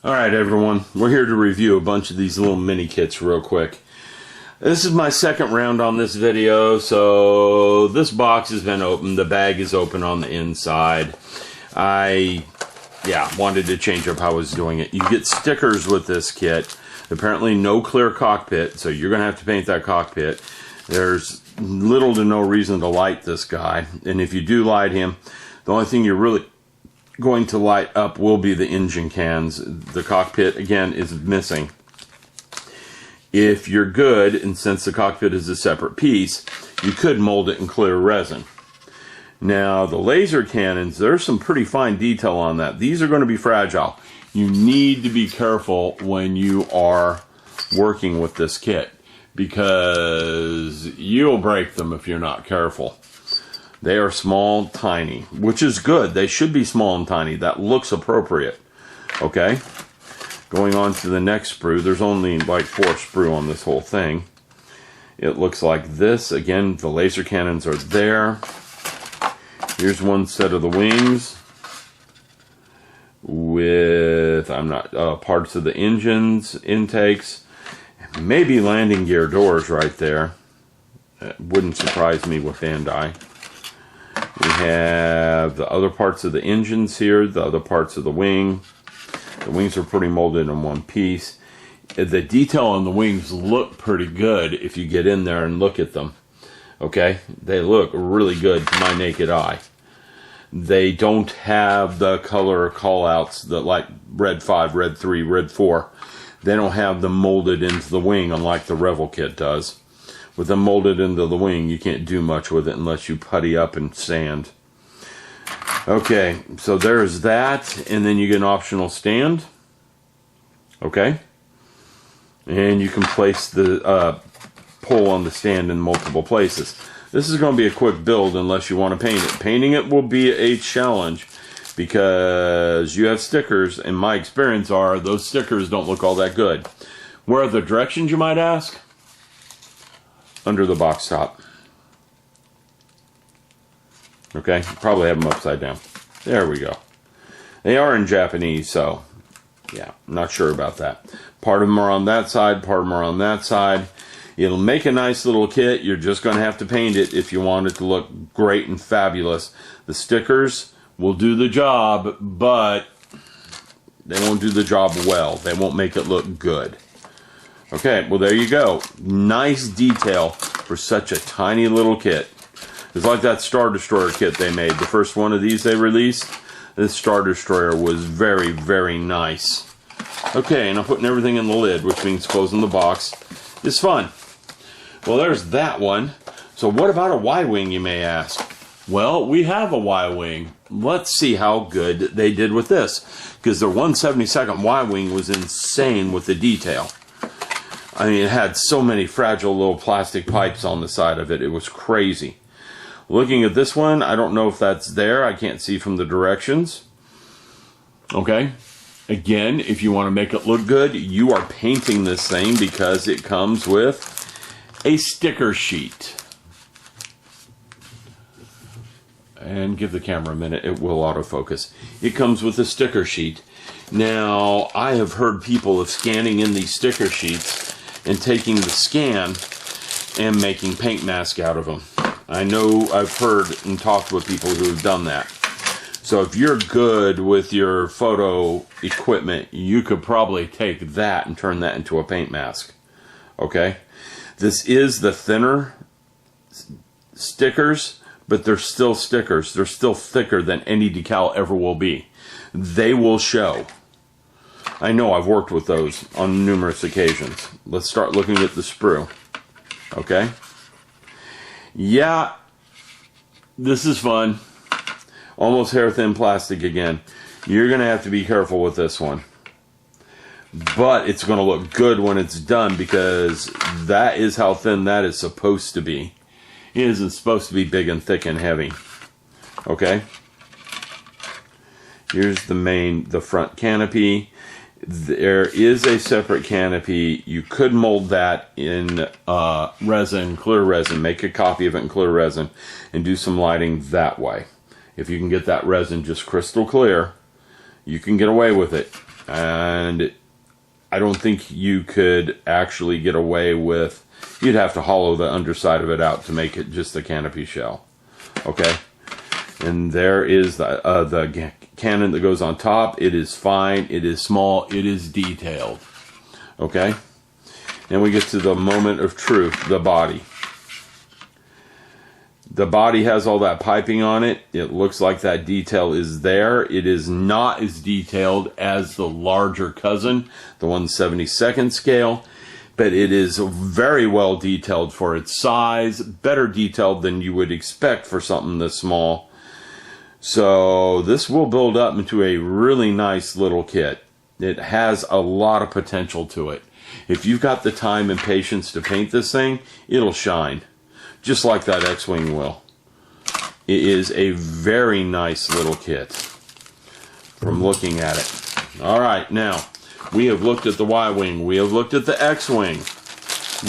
Alright everyone, we're here to review a bunch of these little mini kits real quick. This is my second round on this video, so this box has been opened, the bag is open on the inside. I wanted to change up how I was doing it. You get stickers with this kit. Apparently no clear cockpit, so you're going to have to paint that cockpit. There's little to no reason to light this guy, and if you do light him, the only thing you're really going to light up will be the engine cans. The cockpit, again, is missing. If you're good, and since the cockpit is a separate piece, you could mold it in clear resin. Now, the laser cannons, there's some pretty fine detail on that. These are going to be fragile. You need to be careful when you are working with this kit, because you'll break them if you're not careful. They are small, tiny, which is good. They should be small and tiny. That looks appropriate. Okay? Going on to the next sprue. There's only like 4 sprue on this whole thing. It looks like this. Again, the laser cannons are there. Here's one set of the wings with, parts of the engines, intakes, maybe landing gear doors right there. It wouldn't surprise me with Bandai. We have the other parts of the engines here, the other parts of the wing. The wings are pretty molded in one piece. The detail on the wings look pretty good if you get in there and look at them. Okay? They look really good to my naked eye. They don't have the color callouts that like red 5, red 3, red 4. They don't have them molded into the wing unlike the Revel kit does. With them molded into the wing, you can't do much with it unless you putty up and sand. Okay, so there's that, and then you get an optional stand. Okay? And you can place the pole on the stand in multiple places. This is going to be a quick build unless you want to paint it. Painting it will be a challenge because you have stickers, and my experience are those stickers don't look all that good. Where are the directions, you might ask? Under the box top. Okay, probably have them upside down. There we go. They are in Japanese, so yeah, I'm not sure about that. Part of them are on that side, part of them are on that side. It'll make a nice little kit. You're just going to have to paint it if you want it to look great and fabulous. The stickers will do the job, but they won't do the job well. They won't make it look good. Okay, well there you go. Nice detail for such a tiny little kit. It's like that Star Destroyer kit they made. The first one of these they released. This Star Destroyer was very, very nice. Okay, and I'm putting everything in the lid, which means closing the box is fun. Well, there's that one. So what about a Y-wing, you may ask? Well, we have a Y-wing. Let's see how good they did with this. Because their 1/72nd Y-wing was insane with the detail. I mean, it had so many fragile little plastic pipes on the side of it. It was crazy. Looking at this one, I don't know if that's there. I can't see from the directions. Okay. Again, if you want to make it look good, you are painting this thing because it comes with a sticker sheet. And give the camera a minute. It will autofocus. It comes with a sticker sheet. Now, I have heard people of scanning in these sticker sheets and taking the scan and making paint mask out of them. I know I've heard and talked with people who have done that. So if you're good with your photo equipment, you could probably take that and turn that into a paint mask. Okay? This is the thinner stickers, but they're still stickers. They're still thicker than any decal ever will be. They will show. I know I've worked with those on numerous occasions. Let's start looking at the sprue. Okay? Yeah, this is fun. Almost hair thin plastic again. You're going to have to be careful with this one. But it's going to look good when it's done because that is how thin that is supposed to be. It isn't supposed to be big and thick and heavy. Okay? Here's the front canopy. There is a separate canopy. You could mold that in resin, clear resin. Make a copy of it in clear resin and do some lighting that way. If you can get that resin just crystal clear, you can get away with it. And I don't think you could actually get away with, you'd have to hollow the underside of it out to make it just the canopy shell. Okay, and there is the cannon that goes on top. It is fine, it is small, it is detailed. Okay, and we get to the moment of truth, the body. The body has all that piping on it. It looks like that detail is there. It is not as detailed as the larger cousin, the 1/72nd scale, but it is very well detailed for its size, better detailed than you would expect for something this small. So this will build up into a really nice little kit. It has a lot of potential to it. If you've got the time and patience to paint this thing, it'll shine. Just like that X-Wing will. It is a very nice little kit from looking at it. Alright, now, we have looked at the Y-Wing. We have looked at the X-Wing.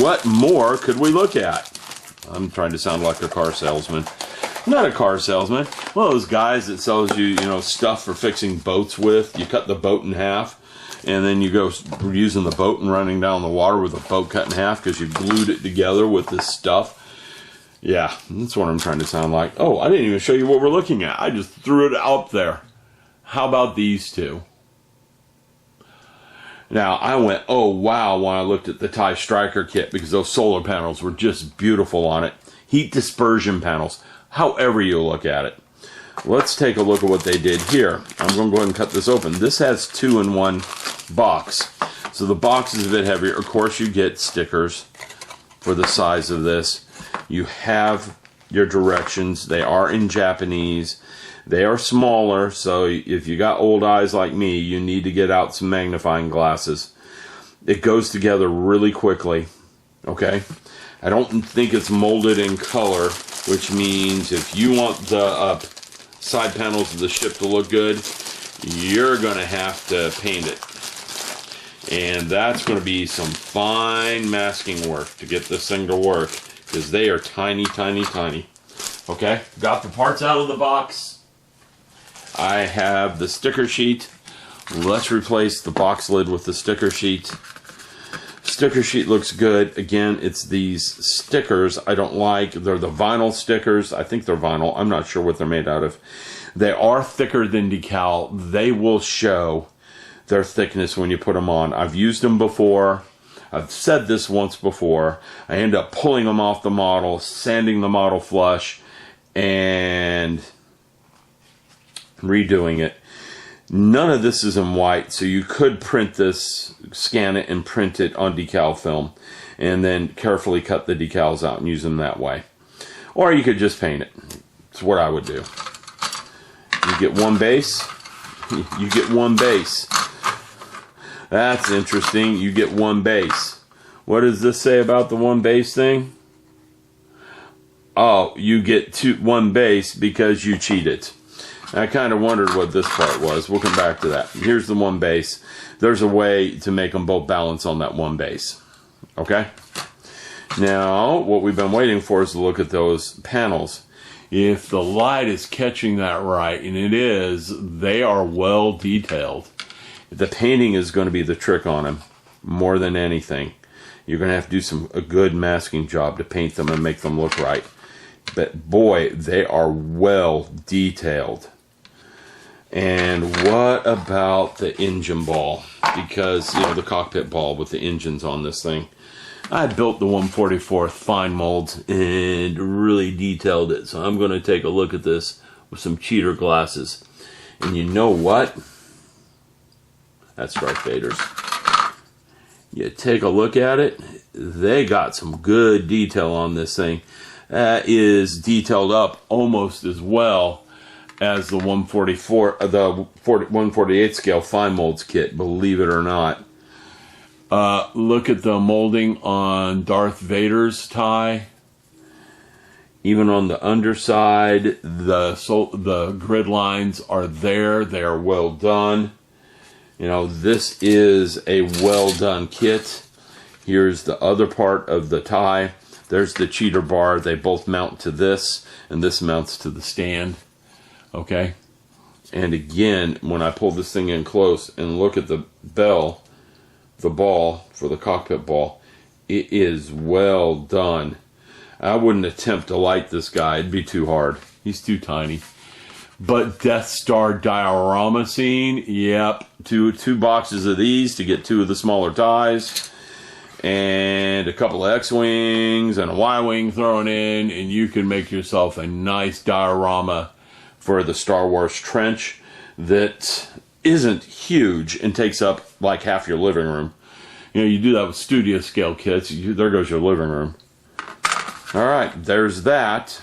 What more could we look at? I'm trying to sound like a car salesman. Not a car salesman. One of those guys that sells you, stuff for fixing boats with. You cut the boat in half, and then you go using the boat and running down the water with the boat cut in half because you glued it together with this stuff. Yeah, that's what I'm trying to sound like. Oh, I didn't even show you what we're looking at. I just threw it out there. How about these two? Now, I went, oh, wow, when I looked at the TIE Striker kit because those solar panels were just beautiful on it. Heat dispersion panels, however you look at it. Let's take a look at what they did here. I'm going to go ahead and cut this open. This has 2 in 1 box. So the box is a bit heavier. Of course, you get stickers for the size of this. You have your directions. They are in Japanese. They are smaller, so if you got old eyes like me, you need to get out some magnifying glasses. It goes together really quickly, okay? I don't think it's molded in color, which means if you want the side panels of the ship to look good, you're going to have to paint it. And that's going to be some fine masking work to get this thing to work, because they are tiny, tiny, tiny. Okay, got the parts out of the box. I have the sticker sheet. Let's replace the box lid with the sticker sheet. Sticker sheet looks good. Again, it's these stickers I don't like. They're the vinyl stickers. I think they're vinyl. I'm not sure what they're made out of. They are thicker than decal. They will show their thickness when you put them on. I've used them before. I've said this once before. I end up pulling them off the model, sanding the model flush, and redoing it. None of this is in white, so you could print this, scan it, and print it on decal film, and then carefully cut the decals out and use them that way. Or you could just paint it. It's what I would do. You get one base. You get one base. That's interesting. You get one base. What does this say about the one base thing? Oh, you get one base because you cheated. I kind of wondered what this part was. We'll come back to that. Here's the one base. There's a way to make them both balance on that one base. Okay? Now, what we've been waiting for is to look at those panels. If the light is catching that right, and it is, they are well detailed. The painting is going to be the trick on them, more than anything. You're going to have to do a good masking job to paint them and make them look right. But boy, they are well detailed. And what about the engine ball? Because, the cockpit ball with the engines on this thing. I built the 1/44th fine mold and really detailed it. So I'm going to take a look at this with some cheater glasses. And you know what? That's Darth Vader's. You take a look at it. They got some good detail on this thing. That is detailed up almost as well as the 148 scale fine molds kit, believe it or not. Look at the molding on Darth Vader's tie. Even on the underside, the grid lines are there. They are well done. This is a well done kit. Here's the other part of the tie. There's the cheater bar. They both mount to this, and this mounts to the stand. Okay? And again, when I pull this thing in close and look at the bell, the ball for the cockpit ball, it is well done. I wouldn't attempt to light this guy. It'd be too hard. He's too tiny. But Death Star diorama scene, yep. Two boxes of these to get 2 of the smaller ties. And a couple of X-Wings and a Y-Wing thrown in. And you can make yourself a nice diorama for the Star Wars trench that isn't huge and takes up like half your living room. You know, you do that with studio scale kits. There goes your living room. All right, there's that.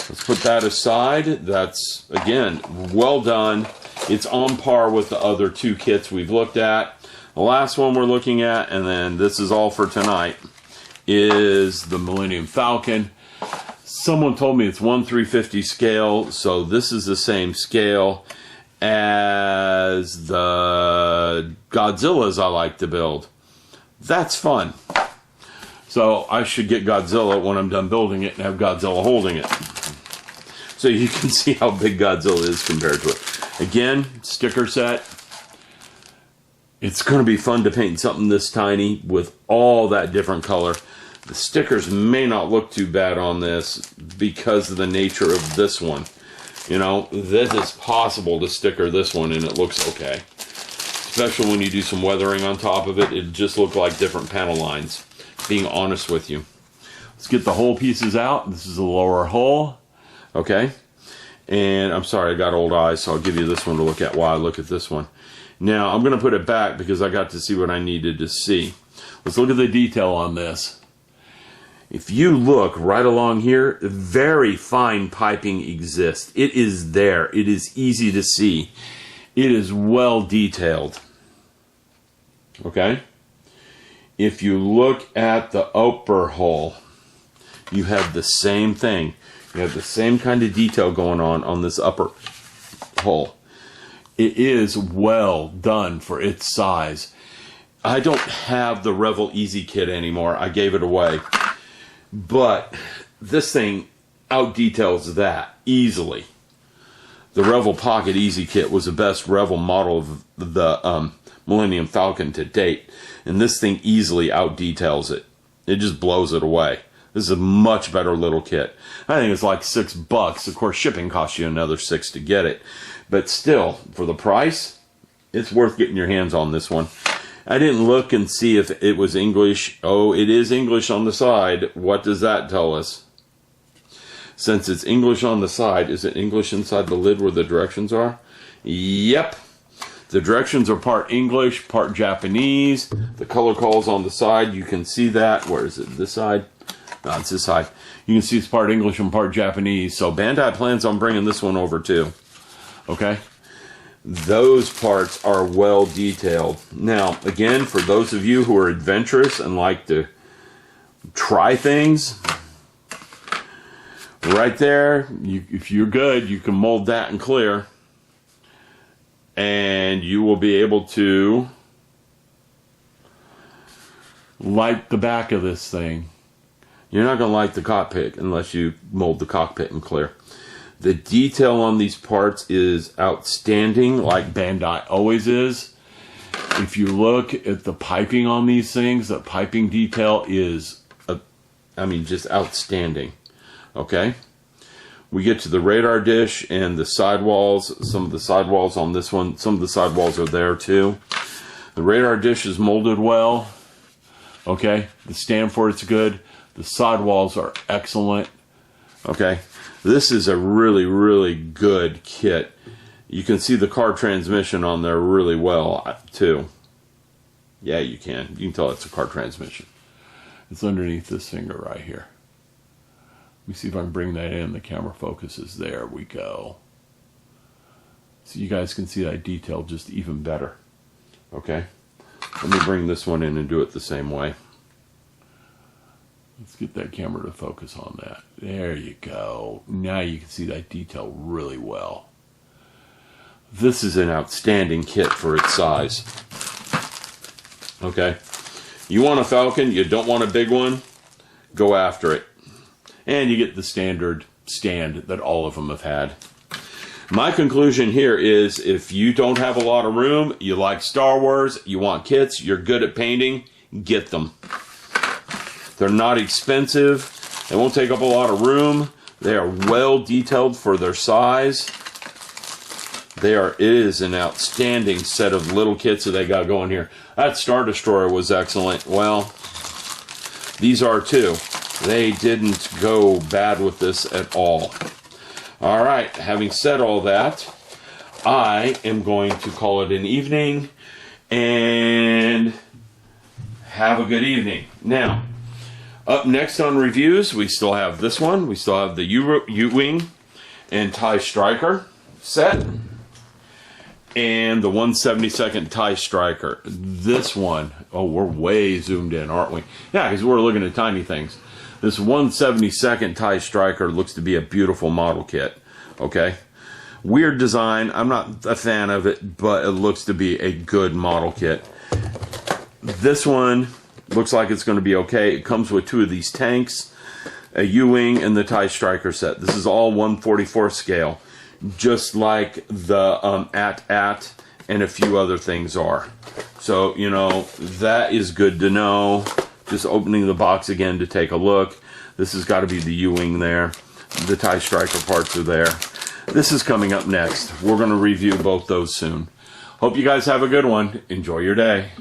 Let's put that aside. That's, again, well done. It's on par with the other 2 kits we've looked at. The last one we're looking at, and then this is all for tonight, is the Millennium Falcon. Someone told me it's 1/350 scale, so this is the same scale as the Godzillas I like to build. That's fun. So I should get Godzilla when I'm done building it and have Godzilla holding it. So you can see how big Godzilla is compared to it. Again, sticker set. It's going to be fun to paint something this tiny with all that different color. The stickers may not look too bad on this because of the nature of this one. You know, this is possible to sticker this one and it looks okay. Especially when you do some weathering on top of it. It just looks like different panel lines, being honest with you. Let's get the whole pieces out. This is the lower hull. Okay. And I'm sorry, I got old eyes, so I'll give you this one to look at while I look at this one. Now, I'm going to put it back because I got to see what I needed to see. Let's look at the detail on this. If you look right along here, very fine piping exists. It is there. It is easy to see. It is well detailed. Okay? If you look at the upper hull, you have the same thing. You have the same kind of detail going on this upper hull. It is well done for its size. I don't have the Revel Easy Kit anymore. I gave it away. But this thing out-details that easily. The Revel Pocket Easy Kit was the best Revel model of the Millennium Falcon to date. And this thing easily out-details it. It just blows it away. This is a much better little kit. I think it's like $6. Of course, shipping costs you another $6 to get it. But still, for the price, it's worth getting your hands on this one. I didn't look and see if it was English. Oh, it is English on the side. What does that tell us? Since it's English on the side, is it English inside the lid where the directions are? Yep. The directions are part English, part Japanese. The color calls on the side, you can see that. Where is it? This side? No, it's this side. You can see it's part English and part Japanese. So Bandai plans on bringing this one over too. Okay? Those parts are well detailed. Now, again, for those of you who are adventurous and like to try things, right there, if you're good, you can mold that in clear. And you will be able to light the back of this thing. You're not going to light the cockpit unless you mold the cockpit in clear. The detail on these parts is outstanding, like Bandai always is. If you look at the piping on these things, the piping detail is, just outstanding. Okay? We get to the radar dish and the sidewalls. Some of the sidewalls on this one, some of the sidewalls are there too. The radar dish is molded well. Okay? The stand for it's good. The sidewalls are excellent. Okay? This is a really, really good kit. You can see the car transmission on there really well, too. Yeah, you can. You can tell it's a car transmission. It's underneath this finger right here. Let me see if I can bring that in. The camera focuses. There we go. So you guys can see that detail just even better. Okay? Let me bring this one in and do it the same way. Let's get that camera to focus on that. There you go. Now you can see that detail really well. This is an outstanding kit for its size. Okay. You want a Falcon, you don't want a big one, go after it. And you get the standard stand that all of them have had. My conclusion here is if you don't have a lot of room, you like Star Wars, you want kits, you're good at painting, get them. They're not expensive. They won't take up a lot of room. They are well detailed for their size. It is an outstanding set of little kits that they got going here. That Star Destroyer was excellent. Well, these are too. They didn't go bad with this at all. All right, having said all that, I am going to call it an evening and have a good evening. Now, up next on reviews, we still have this one. We still have the U-Wing and TIE Striker set. And the 1/72nd TIE Striker. This one, oh, we're way zoomed in, aren't we? Yeah, because we're looking at tiny things. This 1/72nd TIE Striker looks to be a beautiful model kit. Okay? Weird design. I'm not a fan of it, but it looks to be a good model kit. This one looks like it's going to be okay. It comes with 2 of these tanks, a U-Wing, and the TIE Striker set. This is all 1/44 scale, just like the AT-AT and a few other things are. So, you know, that is good to know. Just opening the box again to take a look. This has got to be the U-Wing there. The TIE Striker parts are there. This is coming up next. We're going to review both those soon. Hope you guys have a good one. Enjoy your day.